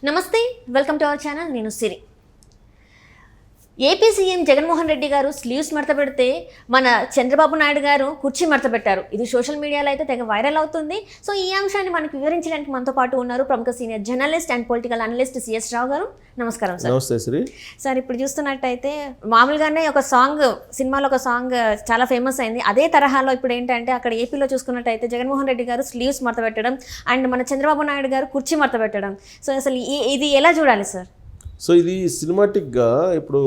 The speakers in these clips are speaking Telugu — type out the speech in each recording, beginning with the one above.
నమస్తే, వెల్కమ్ టు అవర్ ఛానల్. నేను సిరి. ఏపీ సీఎం జగన్మోహన్ రెడ్డి గారు స్లీవ్స్ మడత పెడితే మన చంద్రబాబు నాయుడు గారు కుర్చీ మడత పెట్టారు. ఇది సోషల్ మీడియాలో అయితే తెగ వైరల్ అవుతుంది. సో ఈ అంశాన్ని మనకు వివరించడానికి మనతో పాటు ఉన్నారు ప్రముఖ senior journalist and political analyst CS Rao garu. నమస్కారం సార్. నమస్తే శ్రీ. సార్, ఇప్పుడు చూస్తున్నట్టయితే మామూలుగానే ఒక సాంగ్, సినిమాలో ఒక సాంగ్ చాలా ఫేమస్ అయింది. అదే తరహాలో ఇప్పుడు ఏంటంటే అక్కడ ఏపీలో చూసుకున్నట్టయితే జగన్మోహన్ రెడ్డి గారు స్లీవ్స్ మడత పెట్టడం అండ్ మన చంద్రబాబు నాయుడు గారు కుర్చీ మడత పెట్టడం. సో అసలు ఇది ఎలా చూడాలి సార్? సో ఇది సినిమాటిక్గా ఇప్పుడు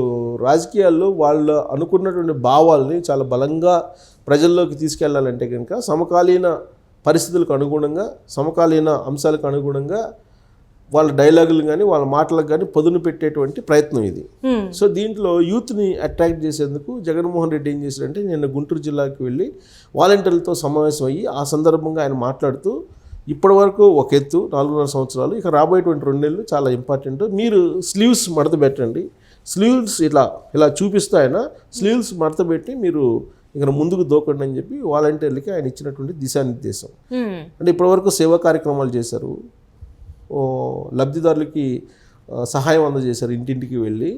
రాజకీయాల్లో వాళ్ళు అనుకున్నటువంటి భావాల్ని చాలా బలంగా ప్రజల్లోకి తీసుకెళ్లాలంటే కనుక సమకాలీన పరిస్థితులకు అనుగుణంగా, సమకాలీన అంశాలకు అనుగుణంగా వాళ్ళ డైలాగులు కానీ వాళ్ళ మాటలకు కానీ పదును పెట్టేటువంటి ప్రయత్నం ఇది. సో దీంట్లో యూత్ని అట్రాక్ట్ చేసేందుకు జగన్మోహన్ రెడ్డి ఏం చేశారంటే నిన్న గుంటూరు జిల్లాకి వెళ్ళి వాలంటీర్లతో సమావేశం అయ్యి ఆ సందర్భంగా ఆయన మాట్లాడుతూ ఇప్పటి వరకు ఒక ఎత్తు 4.5 సంవత్సరాలు, ఇక రాబోయేటువంటి 2 నెలలు చాలా ఇంపార్టెంట్. మీరు స్లీవ్స్ మడత పెట్టండి, స్లీవ్స్ ఇలా చూపిస్తూ ఆయన స్లీవ్స్ మడత పెట్టి మీరు ఇక్కడ ముందుకు దూకండి అని చెప్పి వాలంటీర్లకి ఆయన ఇచ్చినటువంటి దిశానిర్దేశం. అంటే ఇప్పటివరకు సేవా కార్యక్రమాలు చేశారు, లబ్ధిదారులకి సహాయం అందజేశారు ఇంటింటికి వెళ్ళి.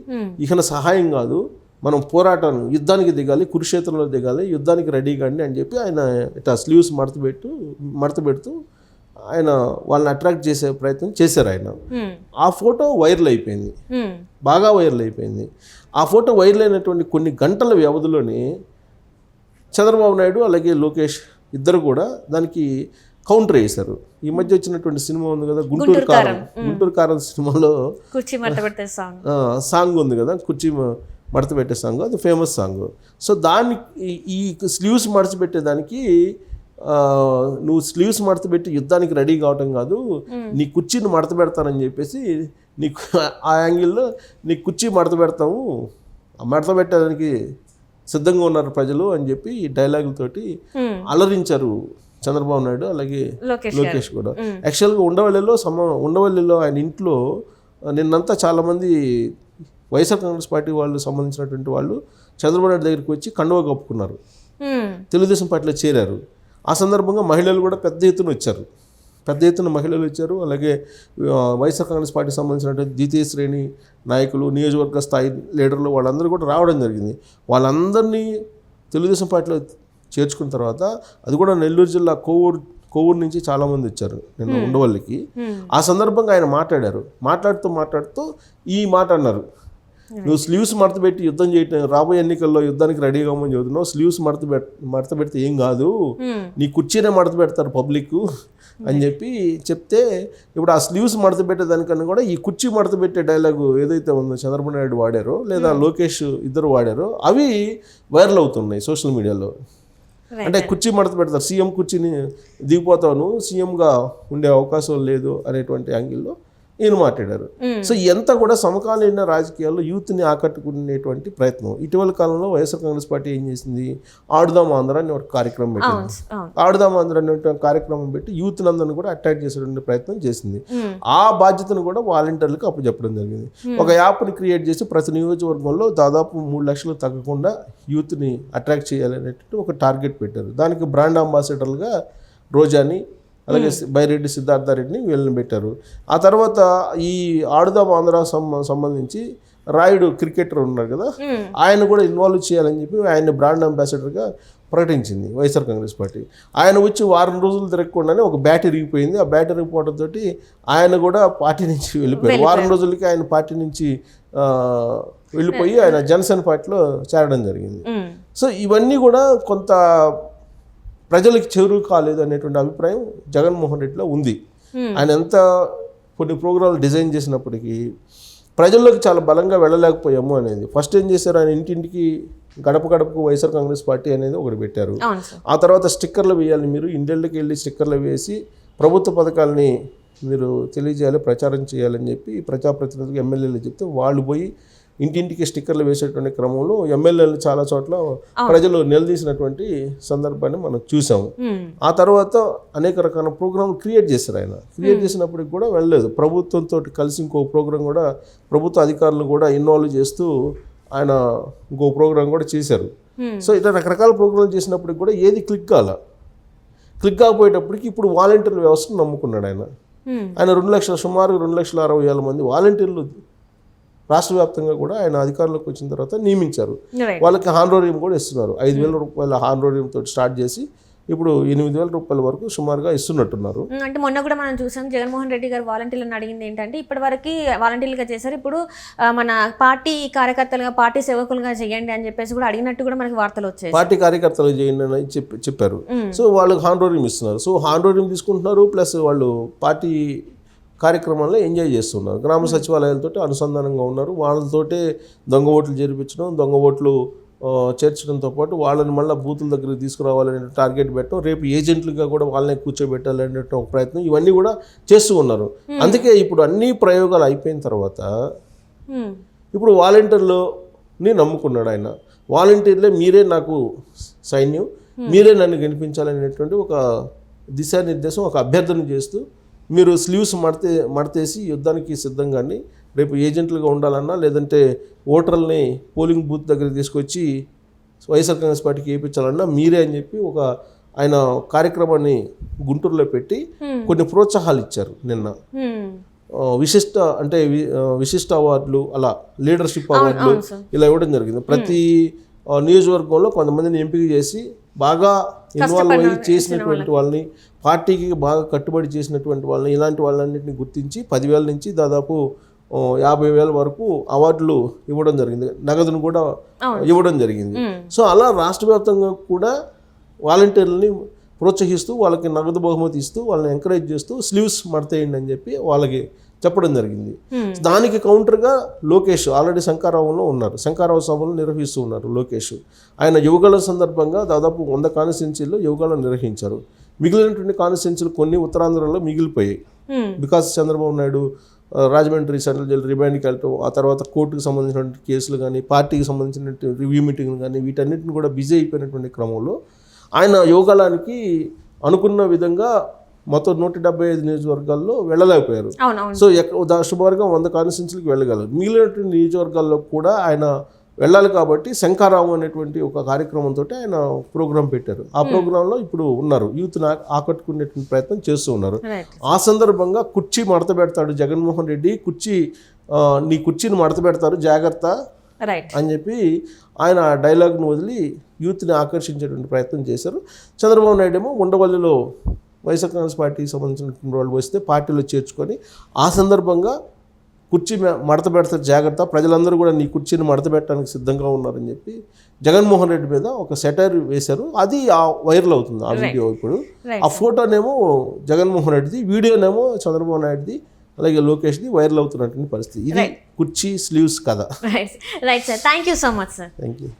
ఇక సహాయం కాదు, మనం పోరాటం యుద్ధానికి దిగాలి, కురుక్షేత్రంలో దిగాలి, యుద్ధానికి రెడీ కండి అని చెప్పి ఆయన ఇట్లా స్లీవ్స్ మడత పెడుతూ ఆయన వాళ్ళని అట్రాక్ట్ చేసే ప్రయత్నం చేశారు ఆయన. ఆ ఫోటో వైరల్ అయిపోయింది, బాగా వైరల్ అయిపోయింది. ఆ ఫోటో వైరల్ అయినటువంటి కొన్ని గంటల వ్యవధిలోనే చంద్రబాబు నాయుడు అలాగే లోకేష్ ఇద్దరు కూడా దానికి కౌంటర్ వేశారు. ఈ మధ్య వచ్చినటువంటి సినిమా ఉంది కదా, గుంటూరు కారం సినిమాలో సాంగ్ ఉంది కదా, కుర్చీ మడత పెట్టే సాంగ్, అది ఫేమస్ సాంగ్. సో దానికి ఈ స్లీవ్స్ మడచబెట్టేదానికి నువ్వు స్లీవ్స్ మడత పెట్టి యుద్ధానికి రెడీ కావటం కాదు, నీ కుర్చీని మడత పెడతానని చెప్పేసి నీకు ఆ యాంగిల్లో నీ కుర్చీ మడత పెడతాము, మడత పెట్టడానికి సిద్ధంగా ఉన్నారు ప్రజలు అని చెప్పి ఈ డైలాగులతోటి అలరించారు చంద్రబాబు నాయుడు అలాగే లోకేష్ కూడా. యాక్చువల్గా ఉండవల్లిలో ఆయన ఇంట్లో నిన్నంతా చాలామంది వైఎస్ఆర్ కాంగ్రెస్ పార్టీ వాళ్ళు సంబంధించినటువంటి వాళ్ళు చంద్రబాబు నాయుడు దగ్గరికి వచ్చి కండువా కప్పుకున్నారు, తెలుగుదేశం పార్టీలో చేరారు. ఆ సందర్భంగా మహిళలు కూడా పెద్ద ఎత్తున మహిళలు వచ్చారు. అలాగే వైఎస్ఆర్ కాంగ్రెస్ పార్టీకి సంబంధించినటువంటి ద్వితీయ శ్రేణి నాయకులు, నియోజకవర్గ స్థాయి లీడర్లు వాళ్ళందరూ కూడా రావడం జరిగింది. వాళ్ళందరినీ తెలుగుదేశం పార్టీలో చేర్చుకున్న తర్వాత అది కూడా నెల్లూరు జిల్లా కోవూరు నుంచి చాలామంది వచ్చారు నిన్న ఉండవల్లికి. ఆ సందర్భంగా ఆయన మాట్లాడుతూ ఈ మాట అన్నారు, నువ్వు స్లీవ్స్ మడత పెట్టి యుద్ధం చేయటం, రాబోయే ఎన్నికల్లో యుద్ధానికి రెడీ కావమని చదువుతున్నావు, స్లీవ్స్ మడత పెడితే ఏం కాదు, నీ కుర్చీనే మడత పెడతారు పబ్లిక్ అని చెప్తే ఇప్పుడు ఆ స్లీవ్స్ మడత పెట్టేదానికన్నా కూడా ఈ కుర్చీ మడత పెట్టే డైలాగు ఏదైతే ఉందో చంద్రబాబు నాయుడు వాడారో లేదా లోకేష్ ఇద్దరు వాడారో అవి వైరల్ అవుతున్నాయి సోషల్ మీడియాలో. అంటే కుర్చీ మడత పెడతారు, సీఎం కుర్చీని దిగిపోతావు, సీఎంగా ఉండే అవకాశం లేదు అనేటువంటి యాంగిల్లో ఈయన మాట్లాడారు. సో ఎంత కూడా సమకాలీన రాజకీయాల్లో యూత్ని ఆకట్టుకునేటువంటి ప్రయత్నం. ఇటీవల కాలంలో వైఎస్ఆర్ కాంగ్రెస్ పార్టీ ఏం చేసింది, ఆడుదాం ఆంధ్ర అని ఒక కార్యక్రమం పెట్టింది. ఆడుదాం ఆంధ్ర అనే కార్యక్రమం పెట్టి యూత్ నందరిని కూడా అట్రాక్ట్ చేసేటువంటి ప్రయత్నం చేసింది. ఆ బాధ్యతను కూడా వాలంటీర్లకు అప్పచెప్పడం జరిగింది. ఒక యాప్ని క్రియేట్ చేసి ప్రతి నియోజకవర్గంలో దాదాపు 3 లక్షలు తగ్గకుండా యూత్ని అట్రాక్ట్ చేయాలనేటువంటి ఒక టార్గెట్ పెట్టారు. దానికి బ్రాండ్ అంబాసిడర్లుగా రోజాని అలాగే బైరెడ్డి సిద్ధార్థరెడ్డిని వీళ్ళని పెట్టారు. ఆ తర్వాత ఈ ఆడుదాం ఆంధ్ర సంబంధించి రాయుడు క్రికెటర్ ఉన్నారు కదా, ఆయన కూడా ఇన్వాల్వ్ చేయాలని చెప్పి ఆయన బ్రాండ్ అంబాసిడర్గా ప్రకటించింది వైఎస్ఆర్ కాంగ్రెస్ పార్టీ. ఆయన వచ్చి వారం రోజులు తిరగకుండానే ఒక బ్యాట్ ఇరిగిపోయింది. ఆ బ్యాట్ ఇరిగిపోవడంతో ఆయన కూడా పార్టీ నుంచి వెళ్ళిపోయారు. వారం రోజులకి ఆయన పార్టీ నుంచి వెళ్ళిపోయి ఆయన జనసేన పార్టీలో చేరడం జరిగింది. సో ఇవన్నీ కూడా కొంత ప్రజలకు చేరువ కాలేదు అనేటువంటి అభిప్రాయం జగన్మోహన్ రెడ్డిలో ఉంది. ఆయన ఎంత కొన్ని ప్రోగ్రాంలు డిజైన్ చేసినప్పటికీ ప్రజల్లోకి చాలా బలంగా వెళ్ళలేకపోయాము అనేది. ఫస్ట్ ఏం చేశారు, ఆయన ఇంటింటికి గడపకు వైఎస్ఆర్ కాంగ్రెస్ పార్టీ అనేది ఒకటి పెట్టారు. ఆ తర్వాత స్టిక్కర్లు వేయాలి, మీరు ఇంటికి వెళ్ళి స్టిక్కర్లు వేసి ప్రభుత్వ పథకాలని మీరు తెలియజేయాలి, ప్రచారం చేయాలని చెప్పి ప్రజాప్రతినిధులకు ఎమ్మెల్యేలు చెప్తే వాళ్ళు పోయి ఇంటింటికి స్టిక్కర్లు వేసేటువంటి క్రమంలో ఎమ్మెల్యేలు చాలా చోట్ల ప్రజలు నిలదీసినటువంటి సందర్భాన్ని మనం చూసాము. ఆ తర్వాత అనేక రకాల ప్రోగ్రాంలు క్రియేట్ చేశారు. ఆయన క్రియేట్ చేసినప్పటికి కూడా వెళ్ళలేదు. ప్రభుత్వంతో కలిసి ఇంకో ప్రోగ్రాం కూడా ప్రభుత్వ అధికారులు కూడా ఇన్వాల్వ్ చేస్తూ ఆయన ఇంకో ప్రోగ్రాం కూడా చేశారు. సో ఇట్లా రకరకాల ప్రోగ్రాంలు చేసినప్పటికి కూడా ఏది క్లిక్ కాకపోయేటప్పటికి ఇప్పుడు వాలంటీర్ల వ్యవస్థను నమ్ముకున్నాడు ఆయన. ఆయన 2 లక్షల సుమారు 2,60,000 మంది వాలంటీర్లు రాష్ట్ర వ్యాప్తంగా కూడా ఆయన అధికారంలోకి వచ్చిన తర్వాత నియమించారు. వాళ్ళకి హానరోరియం కూడా ఇస్తున్నారు. 5,000 రూపాయల హానరోరియం తోటి స్టార్ట్ చేసి ఇప్పుడు 8,000 రూపాయల వరకు సుమారుగా ఇస్తున్నట్టున్నారు. అంటే మొన్న కూడా మనం చూసాం జగన్మోహన్ రెడ్డి గారు వాలంటీర్లను అడిగింది ఏంటంటే ఇప్పటివరకు వాలంటీర్లుగా చేశారు, ఇప్పుడు మన పార్టీ కార్యకర్తలుగా పార్టీ సేవకులుగా చేయండి అని చెప్పేసి కూడా అడిగినట్టు కూడా మనకి వార్తలు వచ్చాయి. పార్టీ కార్యకర్తలు చేయండి అని చెప్పారు. సో వాళ్ళకి హానరోరియం ఇస్తున్నారు. సో హానరోరియం తీసుకుంటున్నారు, ప్లస్ వాళ్ళు పార్టీ కార్యక్రమాల్లో ఎంజాయ్ చేస్తున్నారు. గ్రామ సచివాలయాలతో అనుసంధానంగా ఉన్నారు. వాళ్ళతోటే దొంగ ఓట్లు జరిపించడం, దొంగ ఓట్లు చేర్చడంతో పాటు వాళ్ళని మళ్ళీ బూతుల దగ్గరికి తీసుకురావాలనే టార్గెట్ పెట్టడం, రేపు ఏజెంట్లుగా కూడా వాళ్ళని కూర్చోబెట్టాలనే ఒక ప్రయత్నం, ఇవన్నీ కూడా చేస్తూ ఉన్నారు. అందుకే ఇప్పుడు అన్ని ప్రయోగాలు అయిపోయిన తర్వాత ఇప్పుడు వాలంటీర్లని నమ్ముకున్నాడు ఆయన. వాలంటీర్లే మీరే నాకు సైన్యం, మీరే నన్ను గెలిపించాలనేటువంటి ఒక దిశానిర్దేశం, ఒక అభ్యర్థన చేస్తూ మీరు స్లీవ్స్ మడతేసి యుద్ధానికి సిద్ధంగా రేపు ఏజెంట్లుగా ఉండాలన్నా లేదంటే ఓటర్లని పోలింగ్ బూత్ దగ్గరికి తీసుకొచ్చి వైఎస్ఆర్ కాంగ్రెస్ పార్టీకి వేయించాలన్నా మీరే అని చెప్పి ఒక ఆయన కార్యక్రమాన్ని గుంటూరులో పెట్టి కొన్ని ప్రోత్సాహాలు ఇచ్చారు నిన్న. విశిష్ట అవార్డులు, అలా లీడర్షిప్ అవార్డులు ఇలా ఇవ్వడం జరిగింది. ప్రతి నియోజకవర్గంలో కొంతమందిని ఎంపిక చేసి బాగా ఇన్వాల్వ్ అయ్యి చేసినటువంటి వాళ్ళని, పార్టీకి బాగా కట్టుబడి చేసినటువంటి వాళ్ళని, ఇలాంటి వాళ్ళన్నింటినీ గుర్తించి 10,000 నుంచి దాదాపు 50,000 వరకు అవార్డులు ఇవ్వడం జరిగింది. నగదును కూడా ఇవ్వడం జరిగింది. సో అలా రాష్ట్ర వ్యాప్తంగా కూడా వాలంటీర్లని ప్రోత్సహిస్తూ వాళ్ళకి నగదు బహుమతి ఇస్తూ వాళ్ళని ఎంకరేజ్ చేస్తూ స్లీవ్స్ మడతేయండి అని చెప్పి వాళ్ళకి చెప్పడం జరిగింది. దానికి కౌంటర్గా లోకేష్ ఆల్రెడీ శంకారావంలో ఉన్నారు. శంకారావు సభలు నిర్వహిస్తూ ఉన్నారు లోకేష్. ఆయన యువగళ సందర్భంగా దాదాపు 100 కాన్స్టిట్యున్సీల్లో యువగళం నిర్వహించారు. మిగిలినటువంటి కాన్స్టిట్యున్సీలు కొన్ని ఉత్తరాంధ్రలో మిగిలిపోయాయి. Because Chandrababu Naidu Rajahmundry central jail రిమాండ్కి వెళ్ళటం, ఆ తర్వాత కోర్టుకు సంబంధించినటువంటి కేసులు కానీ, పార్టీకి సంబంధించినటువంటి రివ్యూ మీటింగ్లు కానీ, వీటన్నిటిని కూడా బిజీ అయిపోయినటువంటి క్రమంలో ఆయన యోగాలానికి అనుకున్న విధంగా మొత్తం 175 నియోజకవర్గాల్లో వెళ్ళలేకపోయారు. సో సుమారుగా 100 కాన్స్టిట్యున్సీలకు వెళ్ళగలరు. మిగిలినటువంటి నియోజకవర్గాల్లో కూడా ఆయన వెళ్ళాలి కాబట్టి శంకారావు అనేటువంటి ఒక కార్యక్రమంతో ఆయన ప్రోగ్రాం పెట్టారు. ఆ ప్రోగ్రాంలో ఇప్పుడు ఉన్నారు, యూత్ని ఆకట్టుకునేటువంటి ప్రయత్నం చేస్తూ ఉన్నారు. ఆ సందర్భంగా కుర్చీ మడత పెడతాడు జగన్మోహన్ రెడ్డి, నీ కుర్చీని మడత పెడతారు జాగ్రత్త అని చెప్పి ఆయన డైలాగ్ను వదిలి యూత్ని ఆకర్షించేటువంటి ప్రయత్నం చేశారు. చంద్రబాబు నాయుడు ఏమో ఉండవల్లిలో వైఎస్ఆర్ కాంగ్రెస్ పార్టీకి సంబంధించినటువంటి వాళ్ళు వస్తే పార్టీలో చేర్చుకొని ఆ సందర్భంగా కుర్చీ మడత పెడతారు జాగ్రత్త, ప్రజలందరూ కూడా నీ కుర్చీని మడత పెట్టడానికి సిద్ధంగా ఉన్నారని చెప్పి జగన్మోహన్ రెడ్డి మీద ఒక సెటైర్ వేశారు. అది వైరల్ అవుతుంది ఆ వీడియో. ఇప్పుడు ఆ ఫోటోనేమో జగన్మోహన్ రెడ్డిది, వీడియోనేమో చంద్రబాబు నాయుడుది, అలాగే లోకేష్ది వైరల్ అవుతున్నటువంటి పరిస్థితి. ఇది కుర్చీ స్లీవ్స్ కథ. Right sir, thank you so much sir. Thank you.